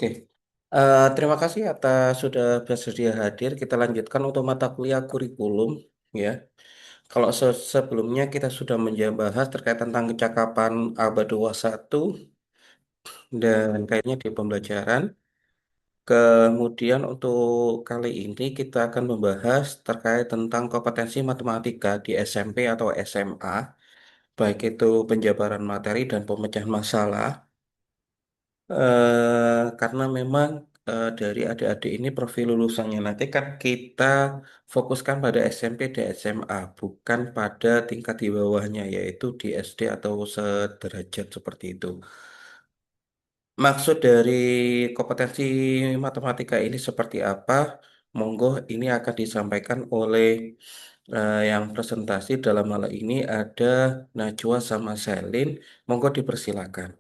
Oke, terima kasih atas sudah bersedia hadir. Kita lanjutkan untuk mata kuliah kurikulum, ya. Kalau sebelumnya kita sudah membahas terkait tentang kecakapan abad 21 dan kayaknya di pembelajaran. Kemudian untuk kali ini kita akan membahas terkait tentang kompetensi matematika di SMP atau SMA, baik itu penjabaran materi dan pemecahan masalah. Karena memang dari adik-adik ini profil lulusannya nanti kan kita fokuskan pada SMP dan SMA, bukan pada tingkat di bawahnya, yaitu di SD atau sederajat seperti itu. Maksud dari kompetensi matematika ini seperti apa? Monggo ini akan disampaikan oleh yang presentasi dalam hal ini ada Najwa sama Selin. Monggo dipersilakan.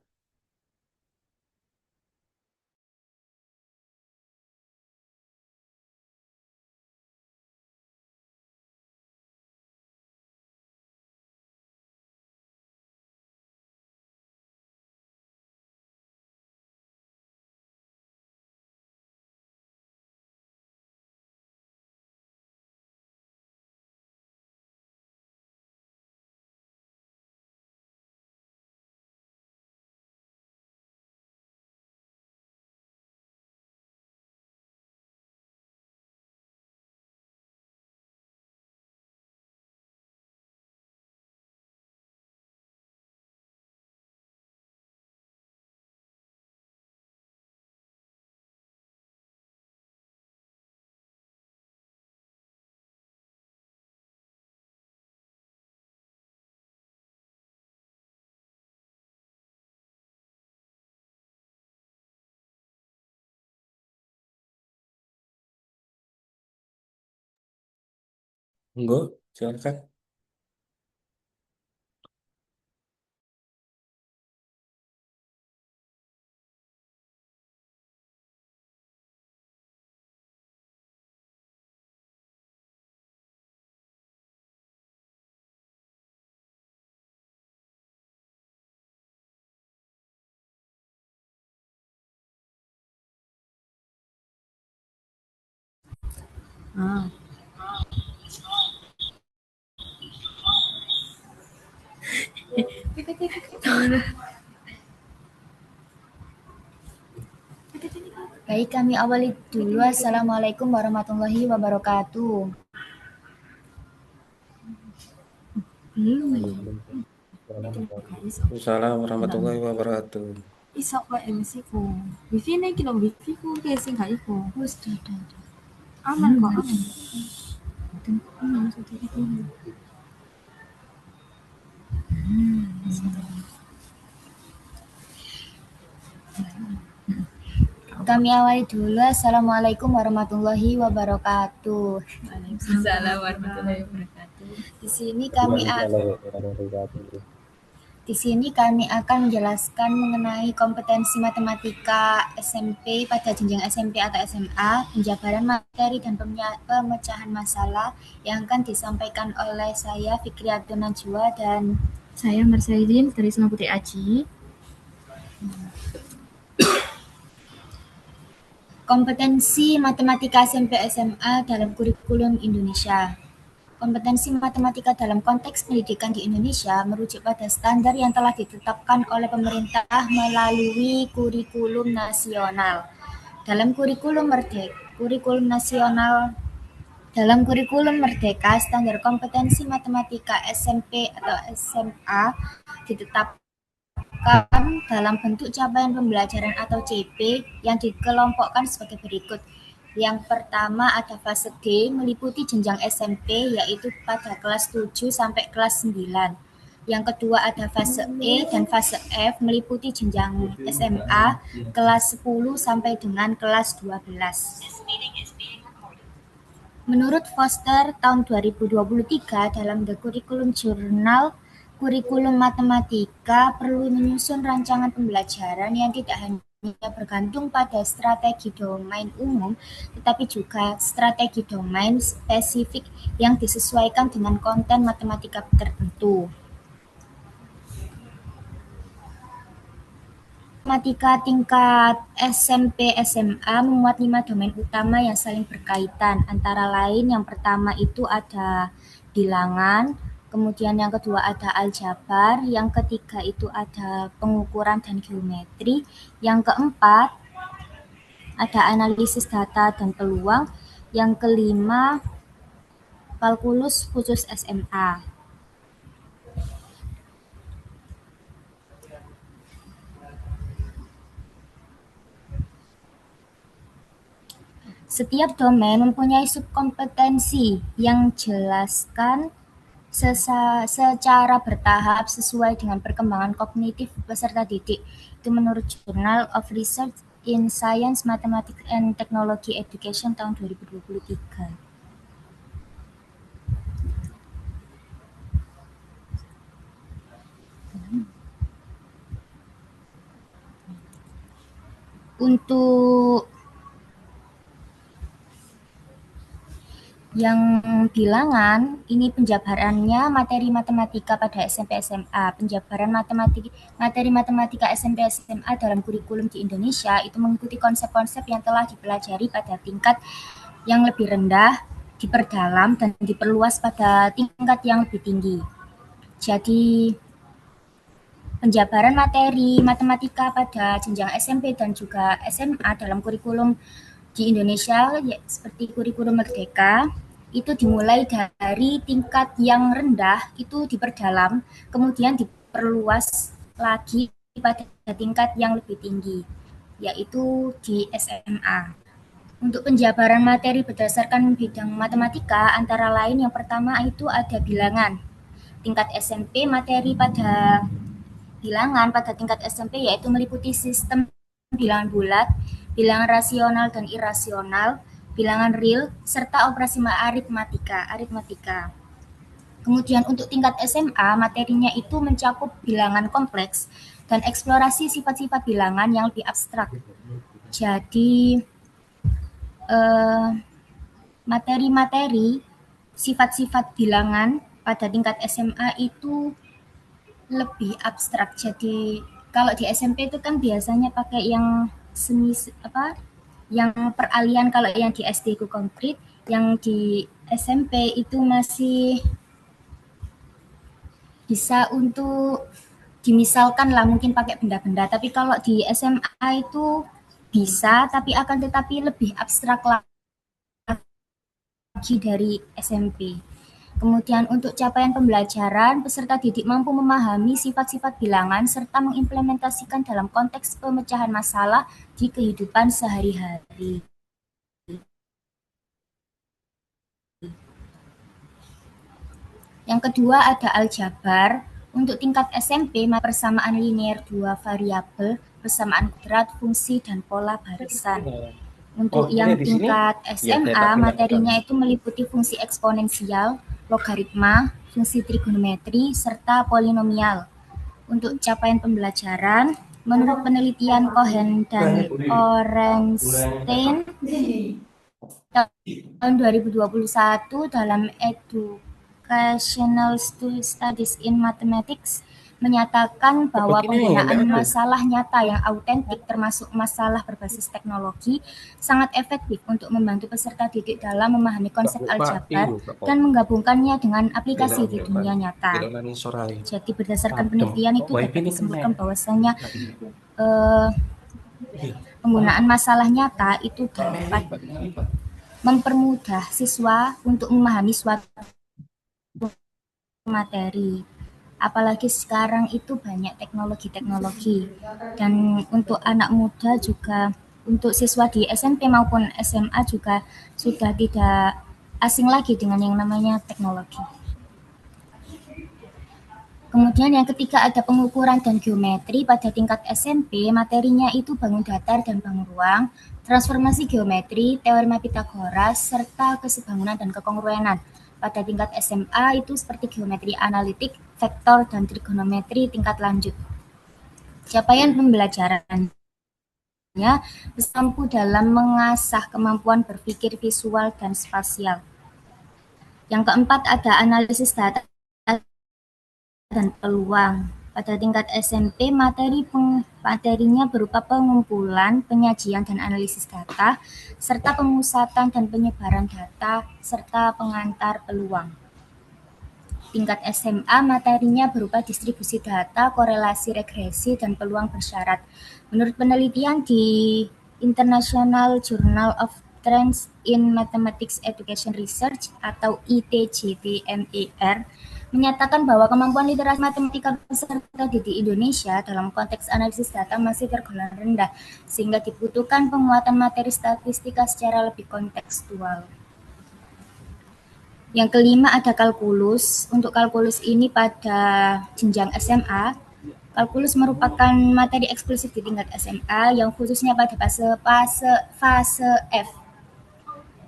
Monggo, silakan. Ah, baik, kami awali dulu. Assalamualaikum warahmatullahi wabarakatuh. Waalaikumsalam warahmatullahi wabarakatuh. Isa ko MC ko. Wifi na kilo wifi ko kasi nga iko. Aman ko, aman. Kami awali dulu. Assalamualaikum warahmatullahi wabarakatuh. Waalaikumsalam warahmatullahi wabarakatuh. Di sini kami akan menjelaskan mengenai kompetensi matematika SMP pada jenjang SMP atau SMA, penjabaran materi dan pemecahan masalah yang akan disampaikan oleh saya Fikriatun Najwa dan Saya Marcelin Karisma Putri Aji. kompetensi matematika SMP SMA dalam kurikulum Indonesia. Kompetensi matematika dalam konteks pendidikan di Indonesia merujuk pada standar yang telah ditetapkan oleh pemerintah melalui kurikulum nasional. Dalam kurikulum merdeka, standar kompetensi matematika SMP atau SMA ditetapkan dalam bentuk capaian pembelajaran atau CP yang dikelompokkan sebagai berikut. Yang pertama ada fase D meliputi jenjang SMP yaitu pada kelas 7 sampai kelas 9. Yang kedua ada fase E dan fase F meliputi jenjang SMA kelas 10 sampai dengan kelas 12. Menurut Foster tahun 2023 dalam The Curriculum Journal, kurikulum matematika perlu menyusun rancangan pembelajaran yang tidak hanya bergantung pada strategi domain umum, tetapi juga strategi domain spesifik yang disesuaikan dengan konten matematika tertentu. matematika tingkat SMP SMA memuat 5 domain utama yang saling berkaitan. Antara lain yang pertama itu ada bilangan, kemudian yang kedua ada aljabar, yang ketiga itu ada pengukuran dan geometri, yang keempat ada analisis data dan peluang, yang kelima kalkulus khusus SMA. Setiap domain mempunyai subkompetensi yang jelaskan secara bertahap sesuai dengan perkembangan kognitif peserta didik. Itu menurut Journal of Research in Science, Mathematics and Technology Education tahun 2023. Untuk yang bilangan, ini penjabarannya materi matematika pada SMP SMA. Penjabaran materi matematika SMP SMA dalam kurikulum di Indonesia itu mengikuti konsep-konsep yang telah dipelajari pada tingkat yang lebih rendah, diperdalam dan diperluas pada tingkat yang lebih tinggi. Jadi penjabaran materi matematika pada jenjang SMP dan juga SMA dalam kurikulum di Indonesia ya, seperti kurikulum Merdeka itu dimulai dari tingkat yang rendah itu diperdalam, kemudian diperluas lagi pada tingkat yang lebih tinggi, yaitu di SMA. Untuk penjabaran materi berdasarkan bidang matematika, antara lain yang pertama itu ada bilangan. Tingkat SMP materi pada bilangan pada tingkat SMP yaitu meliputi sistem bilangan bulat, bilangan rasional dan irasional, bilangan real, serta operasi aritmatika. Kemudian untuk tingkat SMA, materinya itu mencakup bilangan kompleks dan eksplorasi sifat-sifat bilangan yang lebih abstrak. Jadi, materi-materi sifat-sifat bilangan pada tingkat SMA itu lebih abstrak. Jadi, kalau di SMP itu kan biasanya pakai yang yang peralihan, kalau yang di SD itu konkret, yang di SMP itu masih bisa untuk dimisalkan lah, mungkin pakai benda-benda, tapi kalau di SMA itu bisa, tapi akan tetapi lebih abstrak lagi dari SMP. Kemudian untuk capaian pembelajaran, peserta didik mampu memahami sifat-sifat bilangan serta mengimplementasikan dalam konteks pemecahan masalah di kehidupan sehari-hari. Yang kedua ada aljabar. Untuk tingkat SMP, persamaan linear dua variabel, persamaan kuadrat, fungsi, dan pola barisan. Untuk yang tingkat SMA, materinya itu meliputi fungsi eksponensial, logaritma, fungsi trigonometri, serta polinomial. Untuk capaian pembelajaran, menurut penelitian Cohen dan Orenstein tahun 2021 dalam Educational Studies in Mathematics menyatakan bahwa penggunaan masalah nyata yang autentik termasuk masalah berbasis teknologi sangat efektif untuk membantu peserta didik dalam memahami konsep aljabar dan menggabungkannya dengan aplikasi di dunia nyata. Jadi berdasarkan penelitian itu dapat disebutkan bahwasanya penggunaan masalah nyata itu dapat mempermudah siswa untuk memahami suatu materi. Apalagi sekarang itu banyak teknologi-teknologi, dan untuk anak muda juga, untuk siswa di SMP maupun SMA juga sudah tidak asing lagi dengan yang namanya teknologi. Kemudian yang ketiga ada pengukuran dan geometri. Pada tingkat SMP, materinya itu bangun datar dan bangun ruang, transformasi geometri, teorema Pitagoras, serta kesebangunan dan kekongruenan. Pada tingkat SMA itu seperti geometri analitik, vektor, dan trigonometri tingkat lanjut. Capaian pembelajarannya bersampu dalam mengasah kemampuan berpikir visual dan spasial. Yang keempat ada analisis data dan peluang. Pada tingkat SMP, materi Materinya berupa pengumpulan, penyajian dan analisis data, serta pemusatan dan penyebaran data, serta pengantar peluang. Tingkat SMA, materinya berupa distribusi data, korelasi regresi, dan peluang bersyarat. Menurut penelitian di International Journal of Trends in Mathematics Education Research atau ITJTMER menyatakan bahwa kemampuan literasi matematika peserta didik Indonesia dalam konteks analisis data masih tergolong rendah, sehingga dibutuhkan penguatan materi statistika secara lebih kontekstual. Yang kelima ada kalkulus. Untuk kalkulus ini pada jenjang SMA, kalkulus merupakan materi eksklusif di tingkat SMA yang khususnya pada fase F.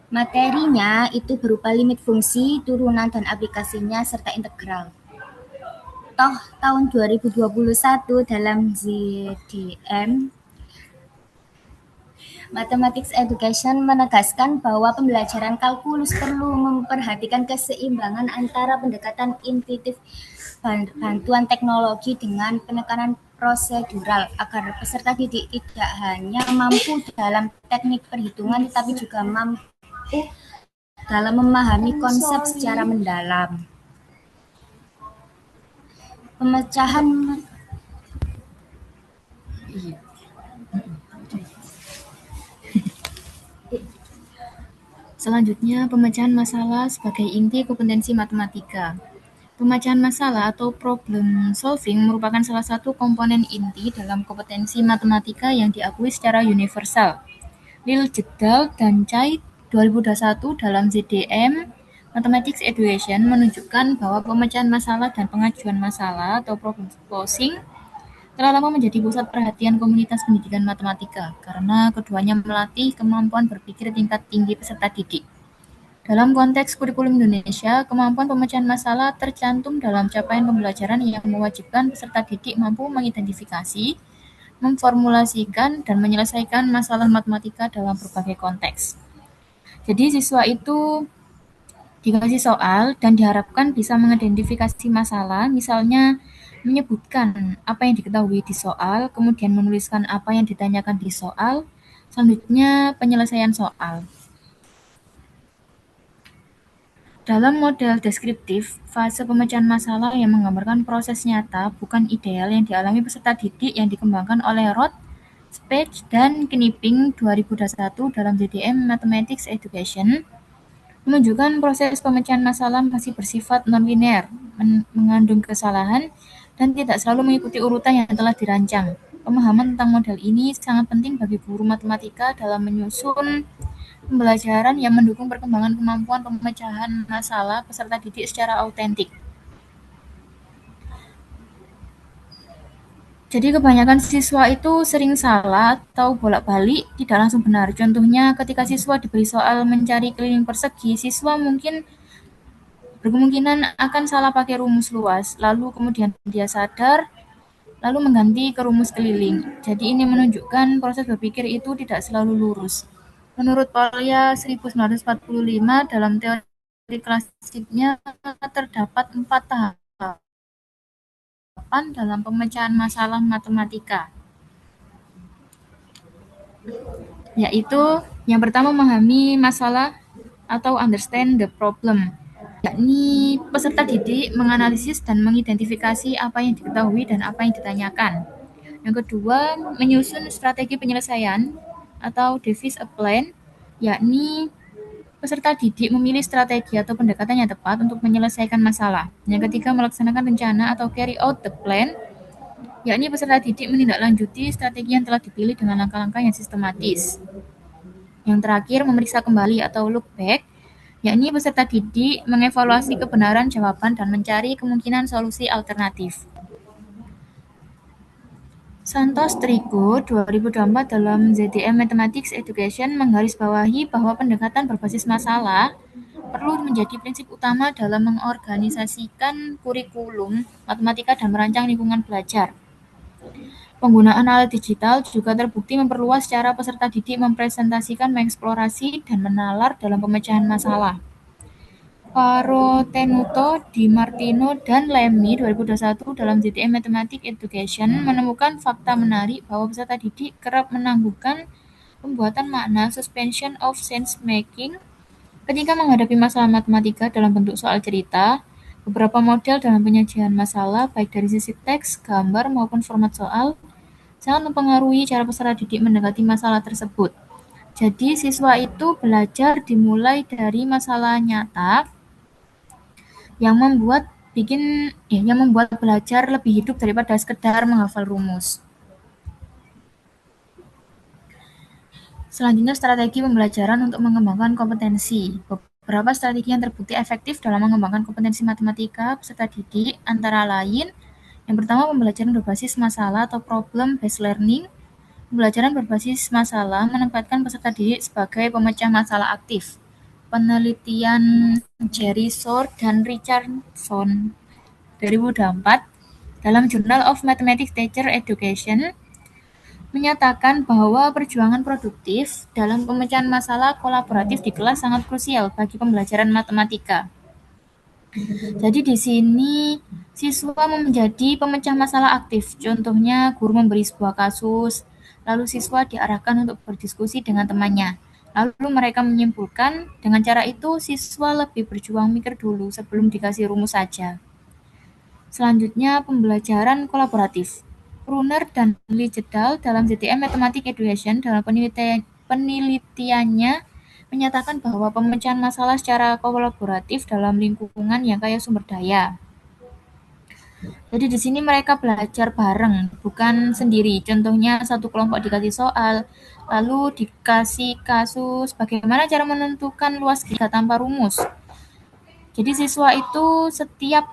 Materinya itu berupa limit fungsi, turunan dan aplikasinya, serta integral. Toh tahun 2021 dalam ZDM Mathematics Education menegaskan bahwa pembelajaran kalkulus perlu memperhatikan keseimbangan antara pendekatan intuitif bantuan teknologi dengan penekanan prosedural agar peserta didik tidak hanya mampu dalam teknik perhitungan tetapi juga mampu dalam memahami konsep secara mendalam. Pemecahan Selanjutnya, pemecahan masalah sebagai inti kompetensi matematika. Pemecahan masalah atau problem solving merupakan salah satu komponen inti dalam kompetensi matematika yang diakui secara universal. Lil Jedal dan Chai 2021 dalam ZDM Mathematics Education menunjukkan bahwa pemecahan masalah dan pengajuan masalah atau problem solving telah lama menjadi pusat perhatian komunitas pendidikan matematika karena keduanya melatih kemampuan berpikir tingkat tinggi peserta didik. Dalam konteks kurikulum Indonesia, kemampuan pemecahan masalah tercantum dalam capaian pembelajaran yang mewajibkan peserta didik mampu mengidentifikasi, memformulasikan, dan menyelesaikan masalah matematika dalam berbagai konteks. Jadi siswa itu dikasih soal dan diharapkan bisa mengidentifikasi masalah, misalnya menyebutkan apa yang diketahui di soal, kemudian menuliskan apa yang ditanyakan di soal, selanjutnya penyelesaian soal. Dalam model deskriptif, fase pemecahan masalah yang menggambarkan proses nyata bukan ideal yang dialami peserta didik yang dikembangkan oleh Roth, Spech, dan Knipping 2021 dalam ZDM Mathematics Education menunjukkan proses pemecahan masalah masih bersifat non-linear, mengandung kesalahan, dan tidak selalu mengikuti urutan yang telah dirancang. Pemahaman tentang model ini sangat penting bagi guru matematika dalam menyusun pembelajaran yang mendukung perkembangan kemampuan pemecahan masalah peserta didik secara autentik. Jadi kebanyakan siswa itu sering salah atau bolak-balik, tidak langsung benar. Contohnya ketika siswa diberi soal mencari keliling persegi, siswa mungkin berkemungkinan akan salah pakai rumus luas, lalu kemudian dia sadar, lalu mengganti ke rumus keliling. Jadi ini menunjukkan proses berpikir itu tidak selalu lurus. Menurut Polya 1945, dalam teori klasiknya terdapat 4 tahapan dalam pemecahan masalah matematika, yaitu yang pertama memahami masalah atau understand the problem, yakni peserta didik menganalisis dan mengidentifikasi apa yang diketahui dan apa yang ditanyakan. Yang kedua, menyusun strategi penyelesaian atau devise a plan, yakni peserta didik memilih strategi atau pendekatan yang tepat untuk menyelesaikan masalah. Yang ketiga, melaksanakan rencana atau carry out the plan, yakni peserta didik menindaklanjuti strategi yang telah dipilih dengan langkah-langkah yang sistematis. Yang terakhir, memeriksa kembali atau look back, yakni peserta didik mengevaluasi kebenaran jawaban dan mencari kemungkinan solusi alternatif. Santos Trigo 2024 dalam ZDM Mathematics Education menggarisbawahi bahwa pendekatan berbasis masalah perlu menjadi prinsip utama dalam mengorganisasikan kurikulum matematika dan merancang lingkungan belajar. Penggunaan alat digital juga terbukti memperluas cara peserta didik mempresentasikan, mengeksplorasi, dan menalar dalam pemecahan masalah. Parotenuto, Di Martino, dan Lemmy 2021 dalam JTM Mathematics Education menemukan fakta menarik bahwa peserta didik kerap menangguhkan pembuatan makna suspension of sense making ketika menghadapi masalah matematika dalam bentuk soal cerita. Beberapa model dalam penyajian masalah, baik dari sisi teks, gambar, maupun format soal, sangat mempengaruhi cara peserta didik mendekati masalah tersebut. Jadi, siswa itu belajar dimulai dari masalah nyata yang membuat belajar lebih hidup daripada sekedar menghafal rumus. Selanjutnya, strategi pembelajaran untuk mengembangkan kompetensi. Beberapa strategi yang terbukti efektif dalam mengembangkan kompetensi matematika peserta didik antara lain, yang pertama, pembelajaran berbasis masalah atau problem-based learning. Pembelajaran berbasis masalah menempatkan peserta didik sebagai pemecah masalah aktif. Penelitian Jerry Shore dan Richardson 2004 dalam Journal of Mathematics Teacher Education menyatakan bahwa perjuangan produktif dalam pemecahan masalah kolaboratif di kelas sangat krusial bagi pembelajaran matematika. Jadi di sini siswa menjadi pemecah masalah aktif. Contohnya guru memberi sebuah kasus, lalu siswa diarahkan untuk berdiskusi dengan temannya. Lalu mereka menyimpulkan, dengan cara itu siswa lebih berjuang mikir dulu sebelum dikasih rumus saja. Selanjutnya, pembelajaran kolaboratif. Brunner dan Lijedal dalam JTM Mathematics Education dalam penelitiannya menyatakan bahwa pemecahan masalah secara kolaboratif dalam lingkungan yang kaya sumber daya. Jadi di sini mereka belajar bareng, bukan sendiri. Contohnya satu kelompok dikasih soal, lalu dikasih kasus bagaimana cara menentukan luas giga tanpa rumus. Jadi siswa itu setiap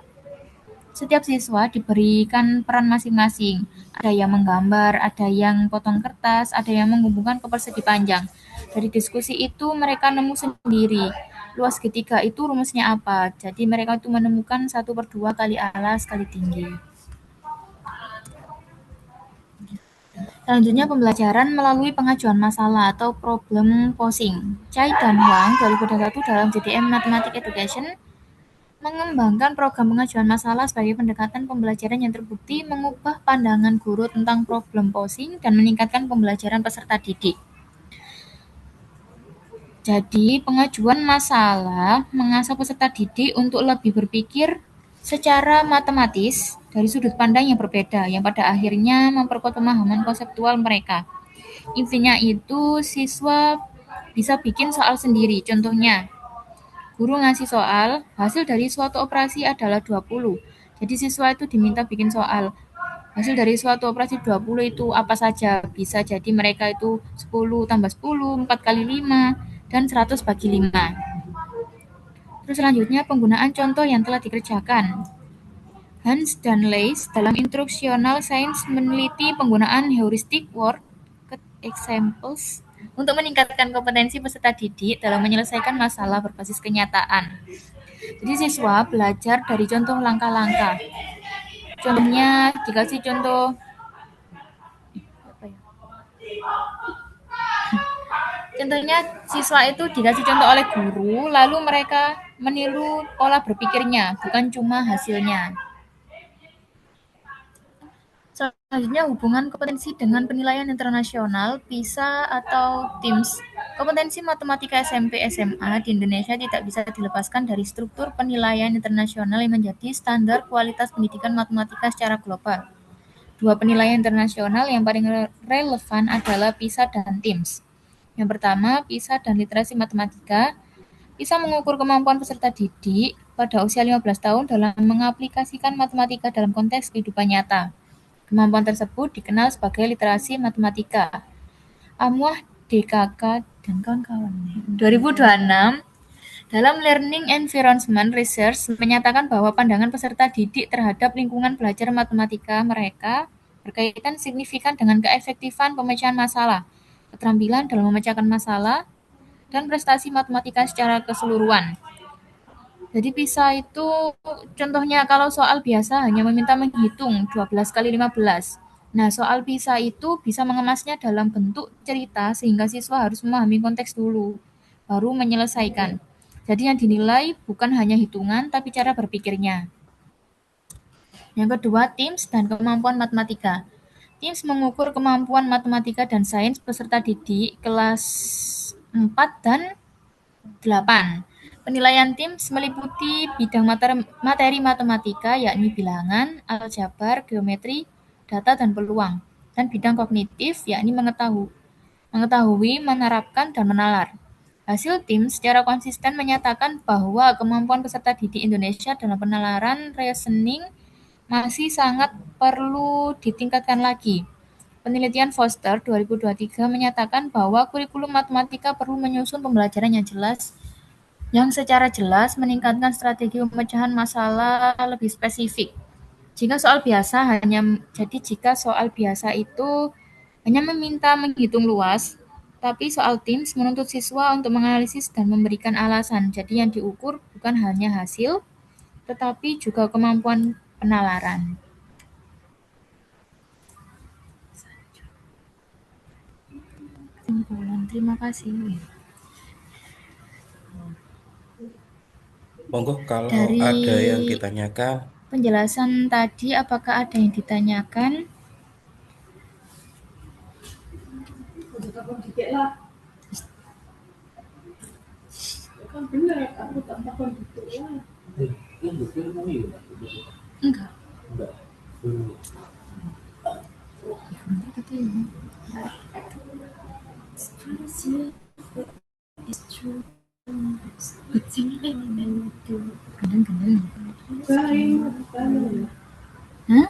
siswa diberikan peran masing-masing. Ada yang menggambar, ada yang potong kertas, ada yang menghubungkan ke persegi panjang. Dari diskusi itu mereka nemu sendiri. Luas segitiga itu rumusnya apa. Jadi mereka itu menemukan 1/2 kali alas kali tinggi. Selanjutnya pembelajaran melalui pengajuan masalah atau problem posing. Chai dan Huang 2021 dalam JDM Mathematics Education mengembangkan program pengajuan masalah sebagai pendekatan pembelajaran yang terbukti mengubah pandangan guru tentang problem posing dan meningkatkan pembelajaran peserta didik. Jadi, pengajuan masalah mengasah peserta didik untuk lebih berpikir secara matematis dari sudut pandang yang berbeda, yang pada akhirnya memperkuat pemahaman konseptual mereka. Intinya itu, siswa bisa bikin soal sendiri. Contohnya, guru ngasih soal, hasil dari suatu operasi adalah 20. Jadi siswa itu diminta bikin soal. Hasil dari suatu operasi 20 itu apa saja? Bisa jadi mereka itu 10 tambah 10, 4 kali 5, dan 100 bagi 5. Terus selanjutnya penggunaan contoh yang telah dikerjakan. Hans dan Leys dalam Instructional Science meneliti penggunaan heuristic word examples untuk meningkatkan kompetensi peserta didik dalam menyelesaikan masalah berbasis kenyataan. Jadi siswa belajar dari contoh langkah-langkah. Contohnya dikasih contoh Contohnya siswa itu dikasih contoh oleh guru, lalu mereka meniru pola berpikirnya, bukan cuma hasilnya. Selanjutnya, hubungan kompetensi dengan penilaian internasional, PISA atau TIMSS. Kompetensi matematika SMP SMA di Indonesia tidak bisa dilepaskan dari struktur penilaian internasional yang menjadi standar kualitas pendidikan matematika secara global. Dua penilaian internasional yang paling relevan adalah PISA dan TIMSS. Yang pertama, PISA dan literasi matematika. PISA mengukur kemampuan peserta didik pada usia 15 tahun dalam mengaplikasikan matematika dalam konteks kehidupan nyata. Kemampuan tersebut dikenal sebagai literasi matematika. Amwah, DKK, dan kawan-kawan. 2026, dalam Learning Environment Research menyatakan bahwa pandangan peserta didik terhadap lingkungan belajar matematika mereka berkaitan signifikan dengan keefektifan pemecahan masalah, keterampilan dalam memecahkan masalah, dan prestasi matematika secara keseluruhan. Jadi PISA itu contohnya kalau soal biasa hanya meminta menghitung 12 kali 15. Nah, soal PISA itu bisa mengemasnya dalam bentuk cerita sehingga siswa harus memahami konteks dulu, baru menyelesaikan. Jadi yang dinilai bukan hanya hitungan, tapi cara berpikirnya. Yang kedua, TIMSS dan kemampuan matematika. TIMSS mengukur kemampuan matematika dan sains peserta didik kelas 4 dan 8. Penilaian TIMSS meliputi bidang materi matematika, yakni bilangan, aljabar, geometri, data, dan peluang, dan bidang kognitif, yakni mengetahui, menerapkan, dan menalar. Hasil TIMSS secara konsisten menyatakan bahwa kemampuan peserta didik Indonesia dalam penalaran reasoning masih sangat perlu ditingkatkan lagi. Penelitian Foster 2023 menyatakan bahwa kurikulum matematika perlu menyusun pembelajaran yang secara jelas meningkatkan strategi pemecahan masalah lebih spesifik. Jika soal biasa itu hanya meminta menghitung luas, tapi soal TIMSS menuntut siswa untuk menganalisis dan memberikan alasan. Jadi yang diukur bukan hanya hasil, tetapi juga kemampuan penalaran. Kesimpulan, terima kasih. Monggo kalau Dari ada yang ditanyakan. penjelasan tadi, apakah ada yang ditanyakan? Enggak. Hah?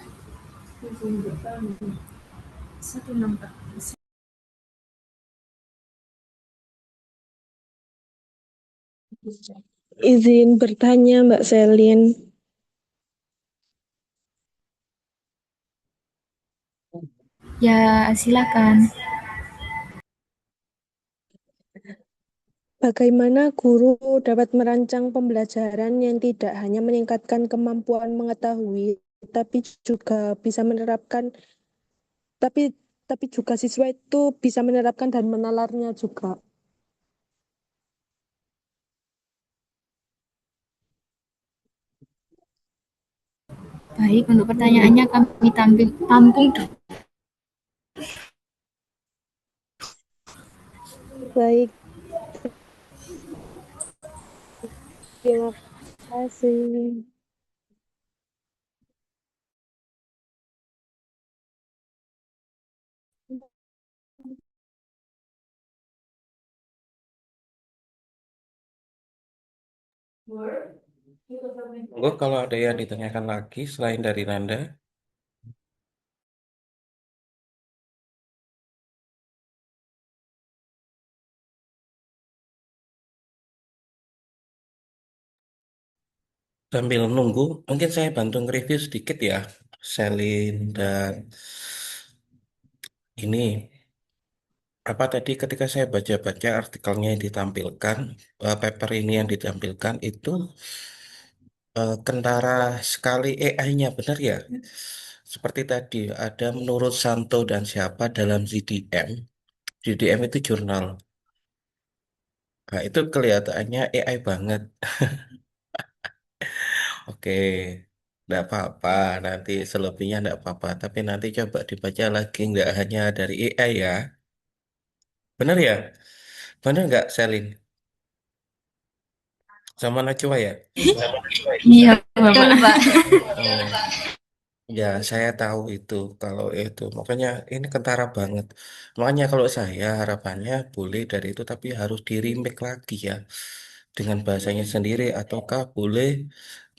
Izin bertanya, Mbak Selin. Ya, silakan. Bagaimana guru dapat merancang pembelajaran yang tidak hanya meningkatkan kemampuan mengetahui, tapi juga bisa menerapkan, tapi tapi juga siswa itu bisa menerapkan dan menalarnya juga. Baik, untuk pertanyaannya kami tampung. Baik, terima kasih. Monggo kalau ada yang ditanyakan lagi selain dari Nanda. Sambil nunggu, mungkin saya bantu nge-review sedikit ya, Selin dan ini apa tadi ketika saya baca-baca artikelnya yang ditampilkan, paper ini yang ditampilkan itu kentara sekali AI-nya, benar ya? Seperti tadi ada menurut Santo dan siapa dalam ZDM. ZDM itu jurnal. Nah, itu kelihatannya AI banget. Oke, nggak apa-apa. Nanti selebihnya nggak apa-apa. Tapi nanti coba dibaca lagi, nggak hanya dari AI ya. Bener ya? Bener nggak, Selin? Sama Najwa ya? Iya, betul, Pak. Hmm, ya, saya tahu itu. Kalau itu, makanya ini kentara banget. Makanya kalau saya harapannya boleh dari itu, tapi harus di remake lagi ya. Dengan bahasanya sendiri, ataukah boleh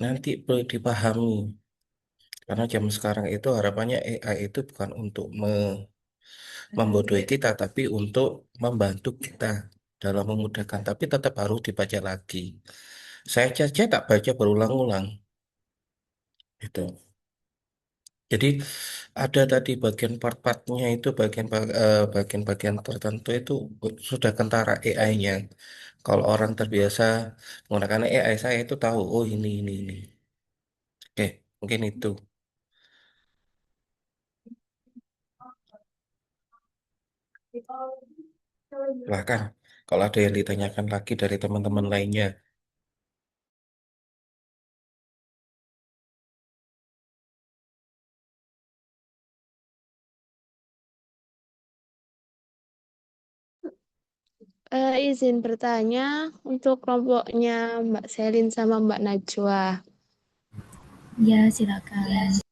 nanti boleh dipahami. Karena zaman sekarang itu harapannya AI itu bukan untuk membodohi kita, tapi untuk membantu kita dalam memudahkan. Tapi tetap harus dibaca lagi. Saya saja tak baca berulang-ulang. Itu. Jadi ada tadi bagian part-partnya itu bagian-bagian tertentu itu sudah kentara AI-nya. Kalau orang terbiasa menggunakan AI, saya itu tahu, oh ini. Oke, mungkin itu. Silahkan. Kalau ada yang ditanyakan lagi dari teman-teman lainnya. Izin bertanya untuk kelompoknya Mbak Selin sama Mbak Najwa. Ya, silakan.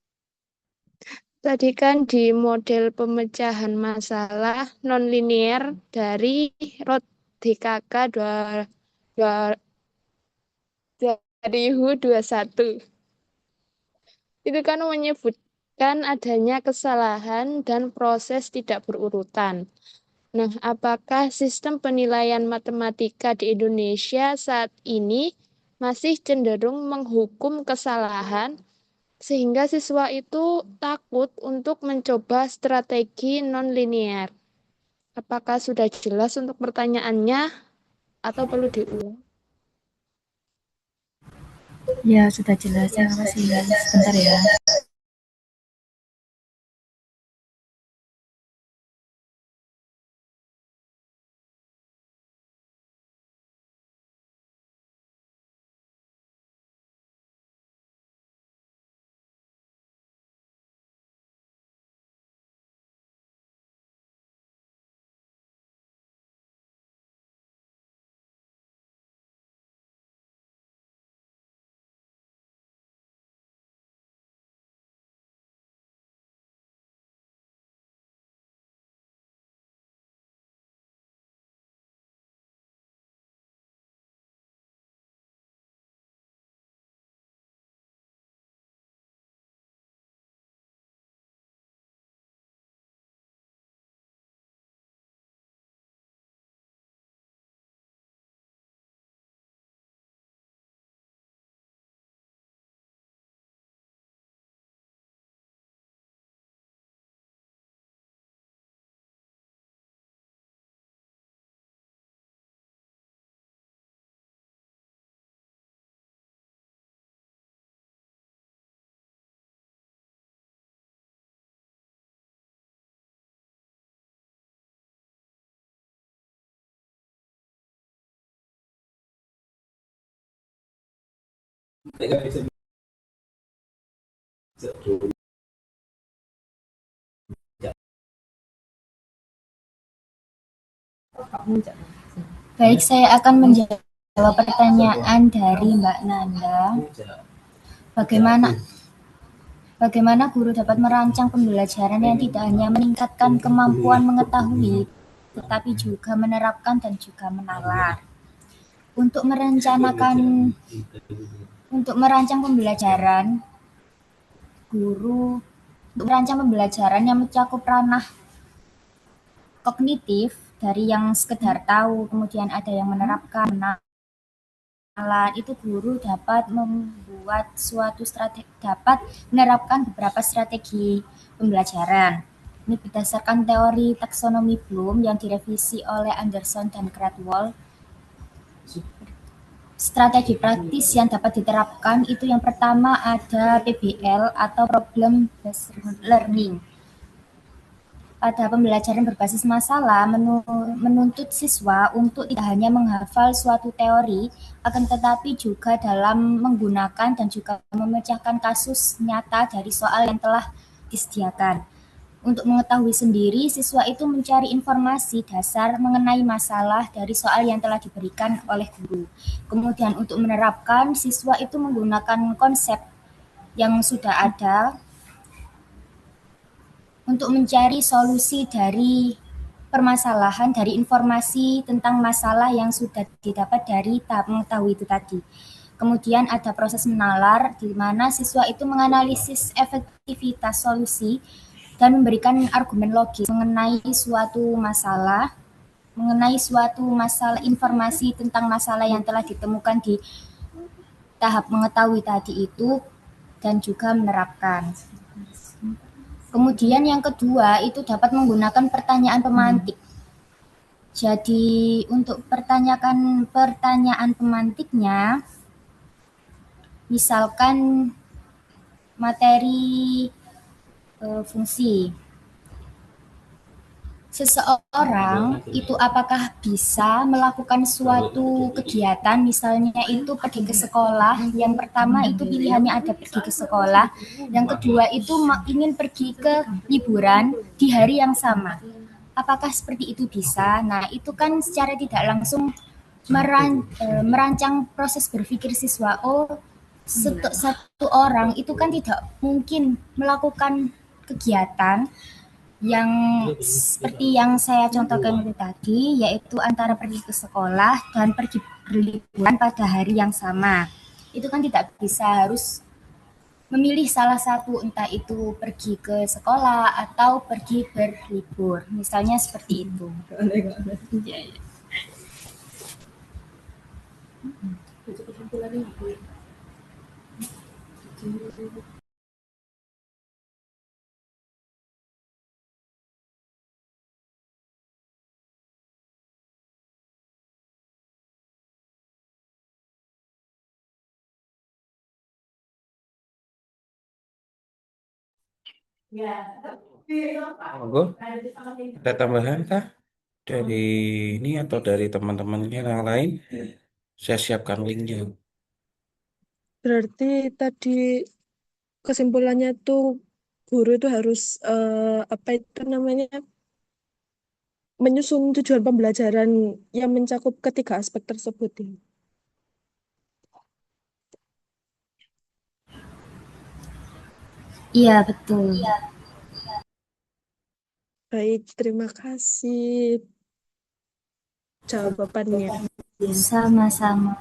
Tadi kan di model pemecahan masalah nonlinier dari ROT DKK 2021. Itu kan menyebutkan adanya kesalahan dan proses tidak berurutan. Nah, apakah sistem penilaian matematika di Indonesia saat ini masih cenderung menghukum kesalahan sehingga siswa itu takut untuk mencoba strategi nonlinier? Apakah sudah jelas untuk pertanyaannya atau perlu diulang? Ya, sudah jelas. Terima kasih. Sebentar ya. Baik, saya akan menjawab pertanyaan dari Mbak Nanda. Bagaimana guru dapat merancang pembelajaran yang tidak hanya meningkatkan kemampuan mengetahui, tetapi juga menerapkan dan juga menalar. Untuk merancang pembelajaran, untuk merancang pembelajaran yang mencakup ranah kognitif dari yang sekedar tahu, kemudian ada yang menerapkan, itu guru dapat menerapkan beberapa strategi pembelajaran. Ini berdasarkan teori taksonomi Bloom yang direvisi oleh Anderson dan Cradwell. Strategi praktis yang dapat diterapkan itu yang pertama ada PBL atau Problem Based Learning. Pada pembelajaran berbasis masalah menuntut siswa untuk tidak hanya menghafal suatu teori, akan tetapi juga dalam menggunakan dan juga memecahkan kasus nyata dari soal yang telah disediakan. Untuk mengetahui sendiri, siswa itu mencari informasi dasar mengenai masalah dari soal yang telah diberikan oleh guru. Kemudian untuk menerapkan, siswa itu menggunakan konsep yang sudah ada untuk mencari solusi dari permasalahan, dari informasi tentang masalah yang sudah didapat dari tahap mengetahui itu tadi. Kemudian ada proses menalar, di mana siswa itu menganalisis efektivitas solusi dan memberikan argumen logis mengenai suatu masalah, informasi tentang masalah yang telah ditemukan di tahap mengetahui tadi itu, dan juga menerapkan. Kemudian yang kedua itu dapat menggunakan pertanyaan pemantik. Jadi untuk pertanyaan pemantiknya, misalkan materi fungsi. Seseorang itu apakah bisa melakukan suatu kegiatan, misalnya itu pergi ke sekolah. Yang pertama itu pilihannya ada pergi ke sekolah. Yang kedua itu ingin pergi ke liburan di hari yang sama. Apakah seperti itu bisa? Nah, itu kan secara tidak langsung merancang proses berpikir siswa. Oh, satu orang itu kan tidak mungkin melakukan kegiatan yang seperti yang saya contohkan itu tadi, yaitu antara pergi ke sekolah dan pergi berliburan pada hari yang sama. Itu kan tidak bisa, harus memilih salah satu, entah itu pergi ke sekolah atau pergi berlibur. Misalnya seperti itu. Iya, iya. Monggo, ada tambahan kah dari ini atau dari teman-teman yang lain? Saya siapkan linknya. Berarti tadi kesimpulannya tuh guru itu harus apa itu namanya menyusun tujuan pembelajaran yang mencakup ketiga aspek tersebut ya. Iya, betul. Baik, terima kasih jawabannya. Sama-sama.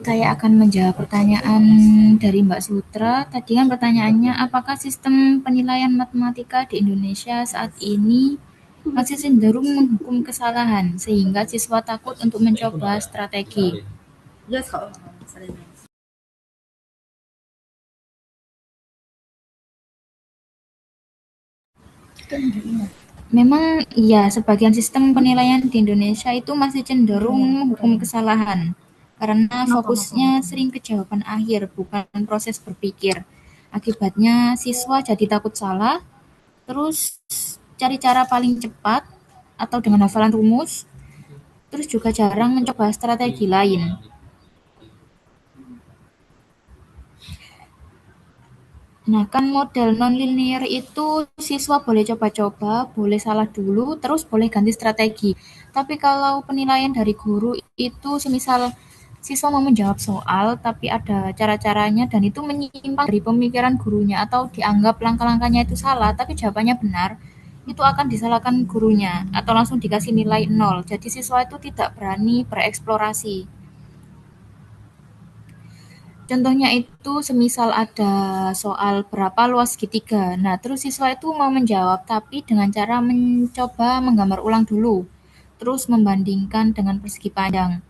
Saya akan menjawab pertanyaan dari Mbak Sutra. Tadi kan pertanyaannya, apakah sistem penilaian matematika di Indonesia saat ini masih cenderung menghukum kesalahan, sehingga siswa takut untuk mencoba strategi? Memang iya, sebagian sistem penilaian di Indonesia itu masih cenderung menghukum kesalahan, karena fokusnya sering ke jawaban akhir, bukan proses berpikir. Akibatnya siswa jadi takut salah, terus cari cara paling cepat atau dengan hafalan rumus, terus juga jarang mencoba strategi lain. Nah, kan model non-linear itu siswa boleh coba-coba, boleh salah dulu, terus boleh ganti strategi. Tapi kalau penilaian dari guru itu semisal siswa mau menjawab soal, tapi ada cara-caranya dan itu menyimpang dari pemikiran gurunya atau dianggap langkah-langkahnya itu salah, tapi jawabannya benar, itu akan disalahkan gurunya atau langsung dikasih nilai nol. Jadi siswa itu tidak berani bereksplorasi. Contohnya itu semisal ada soal berapa luas segitiga. Nah, terus siswa itu mau menjawab tapi dengan cara mencoba menggambar ulang dulu. Terus membandingkan dengan persegi panjang.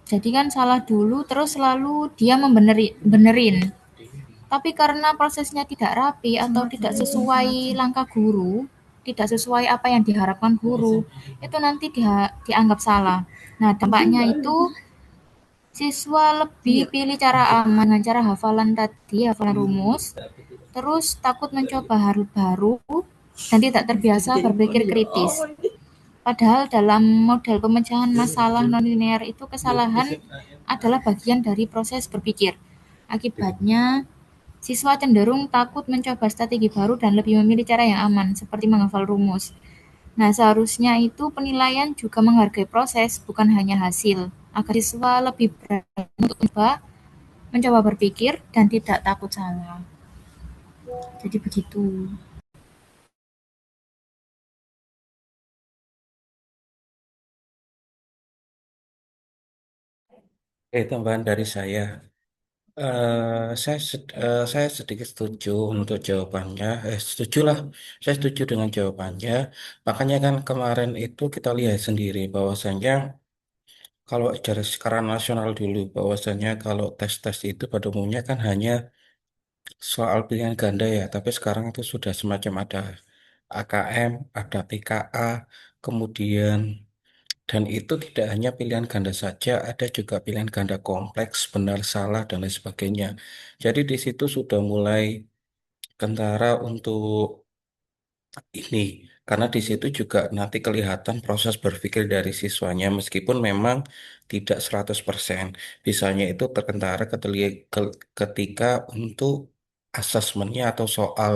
Jadi kan salah dulu terus lalu dia benerin. Tapi karena prosesnya tidak rapi atau tidak sesuai langkah guru, tidak sesuai apa yang diharapkan guru, itu nanti dianggap salah. Nah, dampaknya itu siswa lebih pilih cara aman dengan cara hafalan tadi, hafalan rumus, terus takut mencoba hal baru, dan tidak terbiasa berpikir kritis. Padahal dalam model pemecahan masalah nonlinear itu kesalahan adalah bagian dari proses berpikir. Akibatnya, siswa cenderung takut mencoba strategi baru dan lebih memilih cara yang aman, seperti menghafal rumus. Nah, seharusnya itu penilaian juga menghargai proses, bukan hanya hasil, agar siswa lebih berani untuk mencoba berpikir, dan tidak takut salah. Jadi begitu. Tambahan dari saya. Saya sedikit setuju untuk jawabannya. Setuju lah. Saya setuju dengan jawabannya. Makanya kan kemarin itu kita lihat sendiri bahwasannya kalau dari sekarang nasional dulu, bahwasannya kalau tes-tes itu pada umumnya kan hanya soal pilihan ganda ya. Tapi sekarang itu sudah semacam ada AKM, ada PKA, kemudian dan itu tidak hanya pilihan ganda saja, ada juga pilihan ganda kompleks, benar, salah, dan lain sebagainya. Jadi di situ sudah mulai kentara untuk ini, karena di situ juga nanti kelihatan proses berpikir dari siswanya, meskipun memang tidak 100%. Misalnya itu terkentara ketika untuk asesmennya atau soal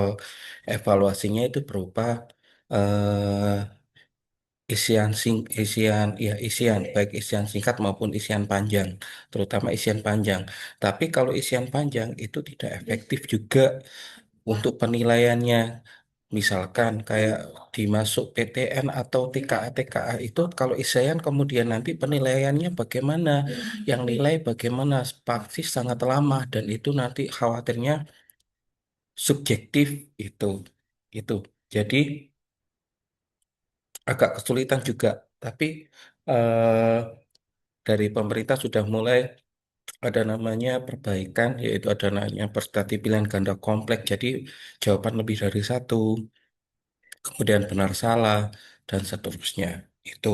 evaluasinya itu berupa eh, isian baik isian singkat maupun isian panjang, terutama isian panjang. Tapi kalau isian panjang itu tidak efektif juga untuk penilaiannya. Misalkan kayak dimasuk PTN atau TKA itu kalau isian kemudian nanti penilaiannya bagaimana, yang nilai bagaimana, pasti sangat lama dan itu nanti khawatirnya subjektif itu. Itu. Jadi agak kesulitan juga. Tapi eh, dari pemerintah sudah mulai ada namanya perbaikan, yaitu ada namanya perstati pilihan ganda kompleks. Jadi jawaban lebih dari satu, kemudian benar salah, dan seterusnya. Itu.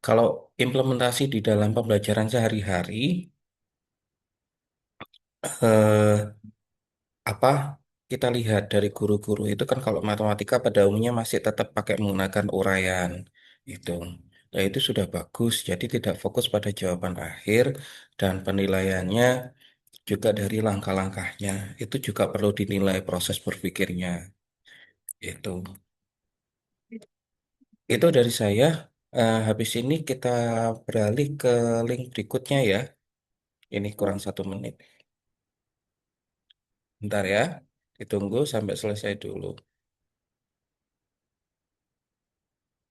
Kalau implementasi di dalam pembelajaran sehari-hari, eh, apa kita lihat dari guru-guru itu kan kalau matematika pada umumnya masih tetap pakai menggunakan uraian itu. Nah, itu sudah bagus, jadi tidak fokus pada jawaban akhir dan penilaiannya juga dari langkah-langkahnya. Itu juga perlu dinilai proses berpikirnya. Itu. Itu dari saya. Habis ini kita beralih ke link berikutnya ya. Ini kurang 1 menit. Bentar ya. Ditunggu sampai selesai dulu.